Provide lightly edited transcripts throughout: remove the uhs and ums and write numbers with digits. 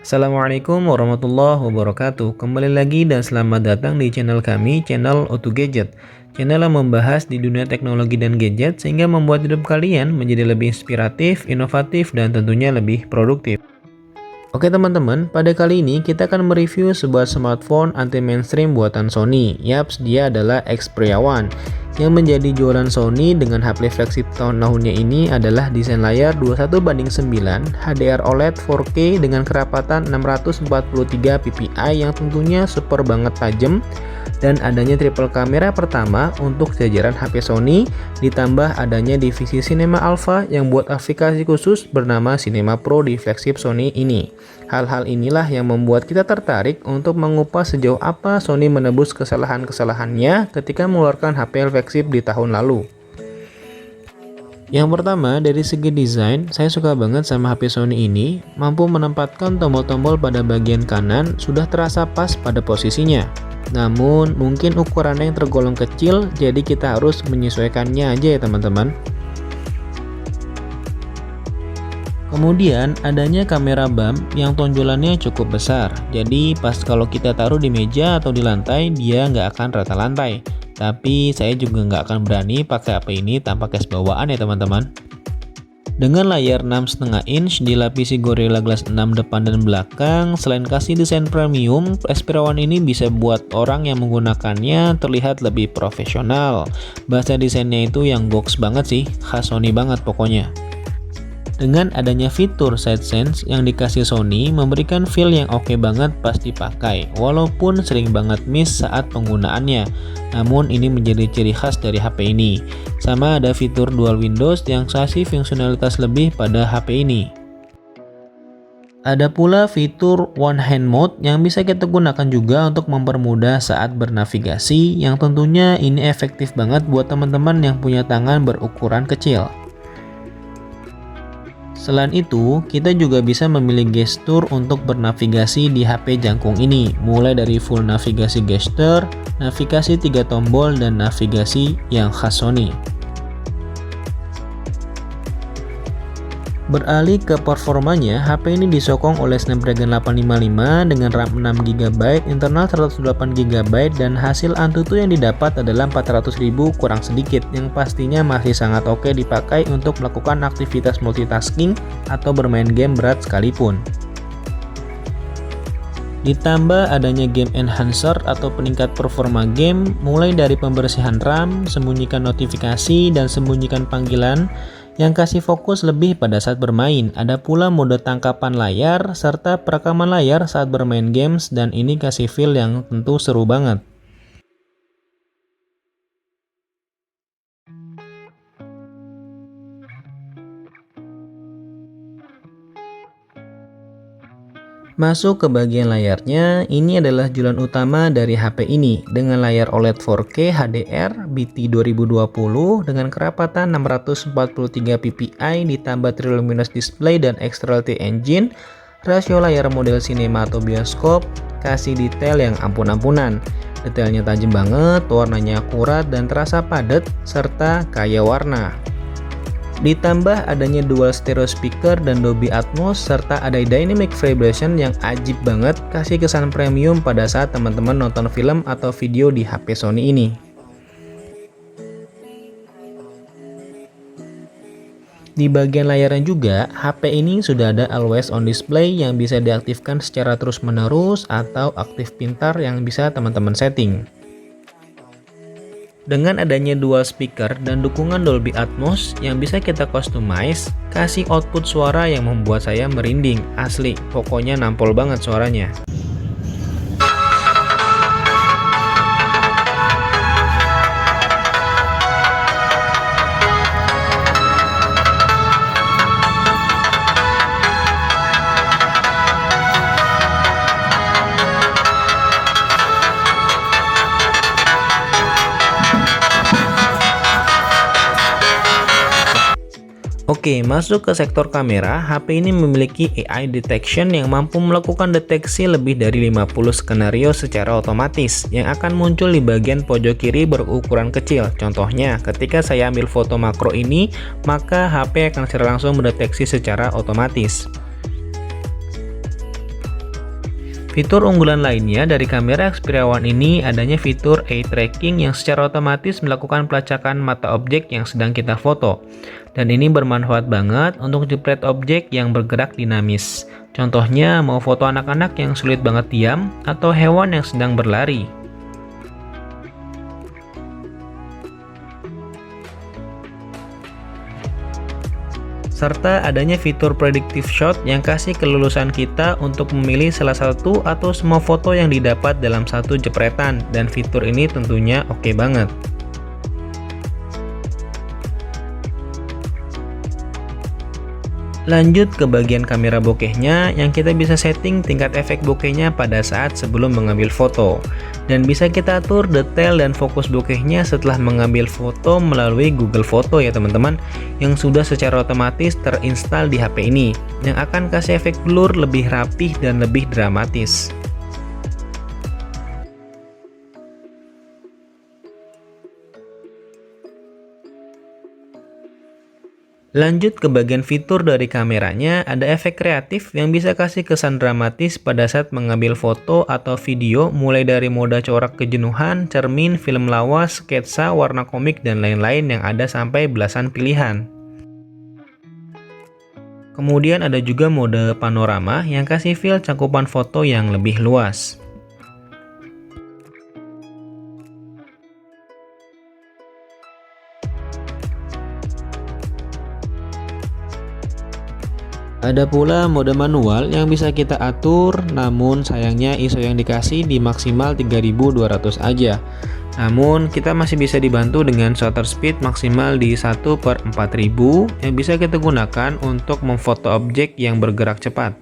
Assalamualaikum warahmatullahi wabarakatuh. Kembali lagi dan selamat datang di channel kami, channel Auto Gadget. Channel yang membahas di dunia teknologi dan gadget sehingga membuat hidup kalian menjadi lebih inspiratif, inovatif, dan tentunya lebih produktif. Oke teman-teman, pada kali ini kita akan mereview sebuah smartphone anti mainstream buatan Sony. Yaps, dia adalah Xperia One. Yang menjadi jualan Sony dengan HP flagship tahunnya ini adalah desain layar 21:9 HDR OLED 4K dengan kerapatan 643 ppi yang tentunya super banget tajam, dan adanya triple kamera pertama untuk jajaran HP Sony, ditambah adanya divisi Cinema Alpha yang buat aplikasi khusus bernama Cinema Pro di flagship Sony ini. Hal-hal inilah yang membuat kita tertarik untuk mengupas sejauh apa Sony menebus kesalahan-kesalahannya ketika mengeluarkan HP flagship di tahun lalu. Yang pertama, dari segi desain, saya suka banget sama HP Sony ini, mampu menempatkan tombol-tombol pada bagian kanan sudah terasa pas pada posisinya. Namun, mungkin ukurannya yang tergolong kecil, jadi kita harus menyesuaikannya aja ya teman-teman. Kemudian adanya kamera bump yang tonjolannya cukup besar, jadi pas kalau kita taruh di meja atau di lantai dia nggak akan rata lantai. Tapi saya juga nggak akan berani pakai HP ini tanpa case bawaan ya teman-teman. Dengan layar 6,5 inch dilapisi Gorilla Glass 6 depan dan belakang, selain kasih desain premium, Xperia One ini bisa buat orang yang menggunakannya terlihat lebih profesional. Bahasa desainnya itu yang box banget sih, khas Sony banget pokoknya. Dengan adanya fitur Side Sense yang dikasih Sony memberikan feel yang oke banget pas dipakai, walaupun sering banget miss saat penggunaannya. Namun ini menjadi ciri khas dari HP ini. Sama ada fitur Dual Windows yang kasih fungsionalitas lebih pada HP ini. Ada pula fitur One Hand Mode yang bisa kita gunakan juga untuk mempermudah saat bernavigasi, yang tentunya ini efektif banget buat teman-teman yang punya tangan berukuran kecil. Selain itu, kita juga bisa memilih gestur untuk bernavigasi di HP jangkung ini, mulai dari full navigasi gesture, navigasi 3 tombol, dan navigasi yang khas Sony. Beralih ke performanya, HP ini disokong oleh Snapdragon 855 dengan RAM 6GB, internal 128GB, dan hasil Antutu yang didapat adalah 400.000 kurang sedikit, yang pastinya masih sangat oke dipakai untuk melakukan aktivitas multitasking atau bermain game berat sekalipun. Ditambah adanya game enhancer atau peningkat performa game, mulai dari pembersihan RAM, sembunyikan notifikasi, dan sembunyikan panggilan, yang kasih fokus lebih pada saat bermain. Ada pula mode tangkapan layar serta perekaman layar saat bermain games, dan ini kasih feel yang tentu seru banget. Masuk ke bagian layarnya, ini adalah jualan utama dari HP ini dengan layar OLED 4K HDR BT 2020 dengan kerapatan 643 ppi ditambah Triluminous Display dan XLT Engine, rasio layar model sinema atau bioskop, kasih detail yang ampun-ampunan. Detailnya tajam banget, warnanya akurat dan terasa padat, serta kaya warna. Ditambah adanya dual stereo speaker dan Dolby Atmos, serta ada dynamic vibration yang ajib banget, kasih kesan premium pada saat teman-teman nonton film atau video di HP Sony ini. Di bagian layarnya juga, HP ini sudah ada always on display yang bisa diaktifkan secara terus-menerus atau aktif pintar yang bisa teman-teman setting. Dengan adanya dual speaker dan dukungan Dolby Atmos yang bisa kita customize, kasih output suara yang membuat saya merinding, asli, pokoknya nampol banget suaranya. Oke, masuk ke sektor kamera, HP ini memiliki AI detection yang mampu melakukan deteksi lebih dari 50 skenario secara otomatis yang akan muncul di bagian pojok kiri berukuran kecil. Contohnya, ketika saya ambil foto makro ini, maka HP akan secara langsung mendeteksi secara otomatis. Fitur unggulan lainnya dari kamera Xperia One ini adanya fitur eye tracking yang secara otomatis melakukan pelacakan mata objek yang sedang kita foto. Dan ini bermanfaat banget untuk jepret objek yang bergerak dinamis. Contohnya mau foto anak-anak yang sulit banget diam atau hewan yang sedang berlari. Serta adanya fitur predictive shot yang kasih kelulusan kita untuk memilih salah satu atau semua foto yang didapat dalam satu jepretan, dan fitur ini tentunya oke banget. Lanjut ke bagian kamera bokehnya yang kita bisa setting tingkat efek bokehnya pada saat sebelum mengambil foto. Dan bisa kita atur detail dan fokus bokehnya setelah mengambil foto melalui Google Foto ya teman-teman, yang sudah secara otomatis terinstall di HP ini, yang akan kasih efek blur lebih rapih dan lebih dramatis. Lanjut ke bagian fitur dari kameranya, ada efek kreatif yang bisa kasih kesan dramatis pada saat mengambil foto atau video, mulai dari mode corak kejenuhan, cermin, film lawas, sketsa, warna komik, dan lain-lain yang ada sampai belasan pilihan. Kemudian ada juga mode panorama yang kasih feel cakupan foto yang lebih luas. Ada pula mode manual yang bisa kita atur, namun sayangnya ISO yang dikasih di maksimal 3200 aja. Namun kita masih bisa dibantu dengan shutter speed maksimal di 1/4000 yang bisa kita gunakan untuk memfoto objek yang bergerak cepat.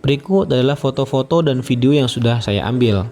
Berikut adalah foto-foto dan video yang sudah saya ambil.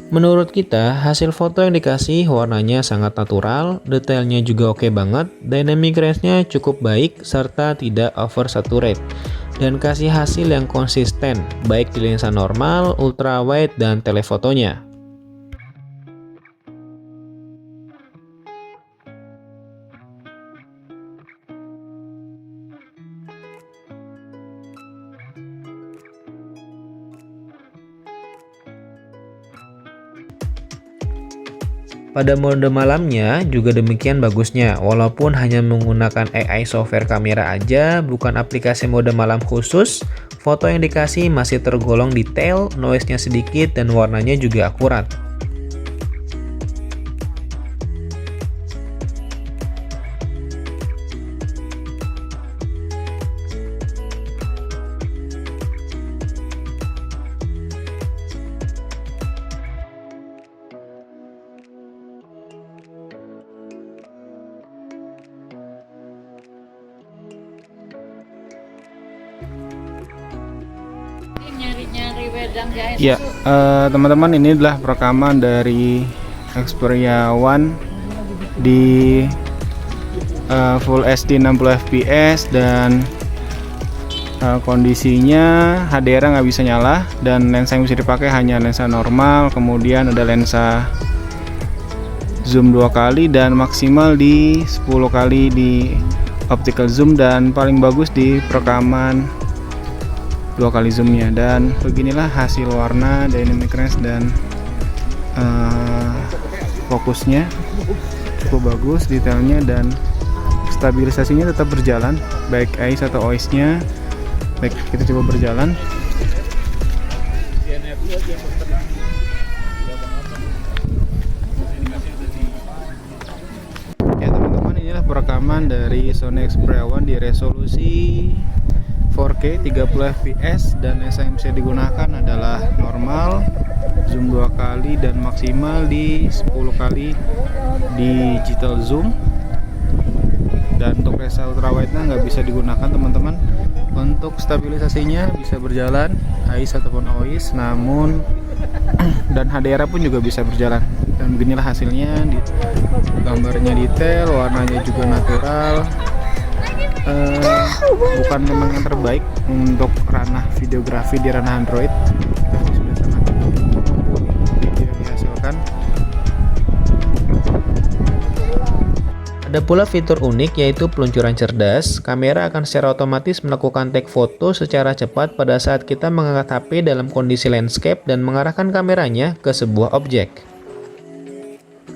Menurut kita, hasil foto yang dikasih warnanya sangat natural, detailnya juga oke banget, dynamic range-nya cukup baik, serta tidak oversaturate. Dan kasih hasil yang konsisten, baik di lensa normal, ultrawide, dan telefotonya. Pada mode malamnya juga demikian bagusnya, walaupun hanya menggunakan AI software kamera aja, bukan aplikasi mode malam khusus, foto yang dikasih masih tergolong detail, noise-nya sedikit, dan warnanya juga akurat. Ya, teman-teman, ini adalah rekaman dari Xperia One di Full HD 60 fps dan kondisinya HDR nggak bisa nyala, dan lensa yang bisa dipakai hanya lensa normal. Kemudian ada lensa zoom 2 kali dan maksimal di 10 kali di optical zoom, dan paling bagus di perekaman 2 kali zoomnya. Dan beginilah hasil warna, dynamic range, dan fokusnya cukup bagus, detailnya dan stabilisasinya tetap berjalan, baik eyes atau OIS nya. Baik, kita coba berjalan. Ya teman-teman, inilah perekaman dari Sony Xperia One di resolusi 4K 30 fps, dan lensa yang bisa digunakan adalah normal, zoom 2 kali, dan maksimal di 10 kali digital zoom. Dan untuk lensa ultrawide nggak bisa digunakan teman-teman. Untuk stabilisasinya bisa berjalan AIS ataupun OIS, namun dan HDR pun juga bisa berjalan. Dan beginilah hasilnya, gambarnya detail, warnanya juga natural. Bukan memang yang terbaik untuk ranah videografi di ranah Android, tapi sudah sangat video yang dihasilkan. Ada pula fitur unik yaitu peluncuran cerdas. Kamera akan secara otomatis melakukan take foto secara cepat pada saat kita mengangkat HP dalam kondisi landscape dan mengarahkan kameranya ke sebuah objek.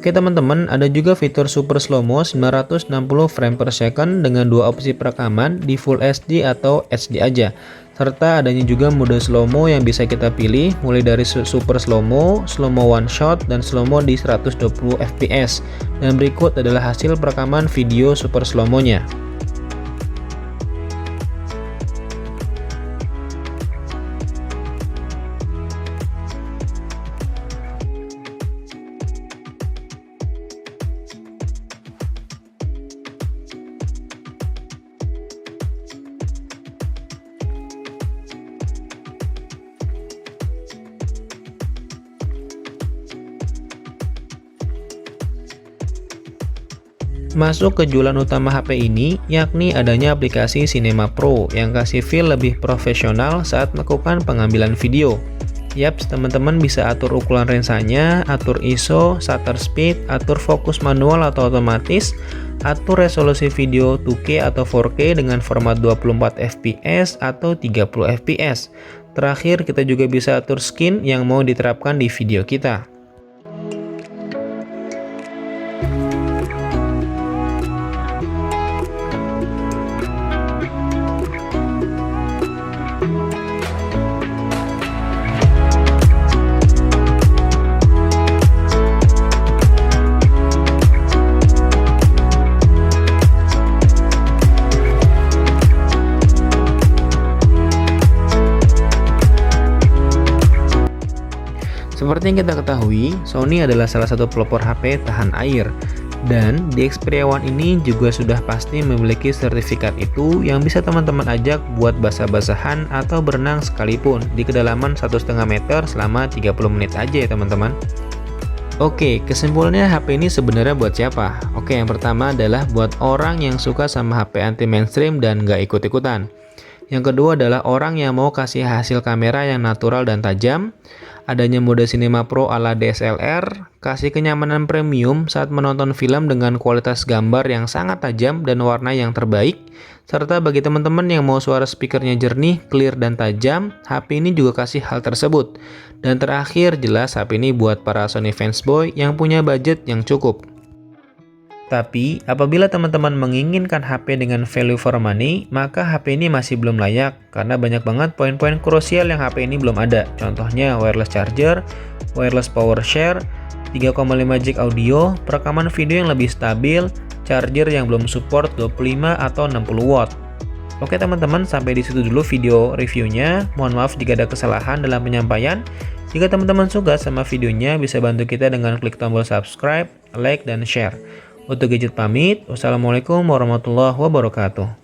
Oke teman-teman, ada juga fitur super slow-mo 960 frame per second dengan dua opsi perekaman di Full HD atau HD aja. Serta adanya juga mode slow-mo yang bisa kita pilih mulai dari super slow-mo, slow-mo one shot, dan slow-mo di 120 fps. Dan berikut adalah hasil perekaman video super slow-mo-nya. Masuk ke jualan utama HP ini, yakni adanya aplikasi Cinema Pro yang kasih feel lebih profesional saat melakukan pengambilan video. Yaps, teman-teman bisa atur ukuran lensanya, atur ISO, shutter speed, atur fokus manual atau otomatis, atur resolusi video 2K atau 4K dengan format 24 fps atau 30 fps. Terakhir, kita juga bisa atur skin yang mau diterapkan di video kita. Seperti yang kita ketahui, Sony adalah salah satu pelopor HP tahan air. Dan di Xperia One ini juga sudah pasti memiliki sertifikat itu yang bisa teman-teman ajak buat basah-basahan atau berenang sekalipun di kedalaman 1,5 meter selama 30 menit aja ya teman-teman. Oke, kesimpulannya HP ini sebenarnya buat siapa? Oke, yang pertama adalah buat orang yang suka sama HP anti mainstream dan nggak ikut-ikutan. Yang kedua adalah orang yang mau kasih hasil kamera yang natural dan tajam. Adanya mode Cinema Pro ala DSLR, kasih kenyamanan premium saat menonton film dengan kualitas gambar yang sangat tajam dan warna yang terbaik. Serta bagi teman-teman yang mau suara speakernya jernih, clear, dan tajam, HP ini juga kasih hal tersebut. Dan terakhir, jelas HP ini buat para Sony fansboy yang punya budget yang cukup. Tapi, apabila teman-teman menginginkan HP dengan value for money, maka HP ini masih belum layak karena banyak banget poin-poin krusial yang HP ini belum ada. Contohnya wireless charger, wireless power share, 3,5 jack audio, perekaman video yang lebih stabil, charger yang belum support 25 atau 60 watt. Oke teman-teman, sampai di situ dulu video reviewnya. Mohon maaf jika ada kesalahan dalam penyampaian. Jika teman-teman suka sama videonya, bisa bantu kita dengan klik tombol subscribe, like, dan share. Untuk Gadget pamit, wassalamualaikum warahmatullahi wabarakatuh.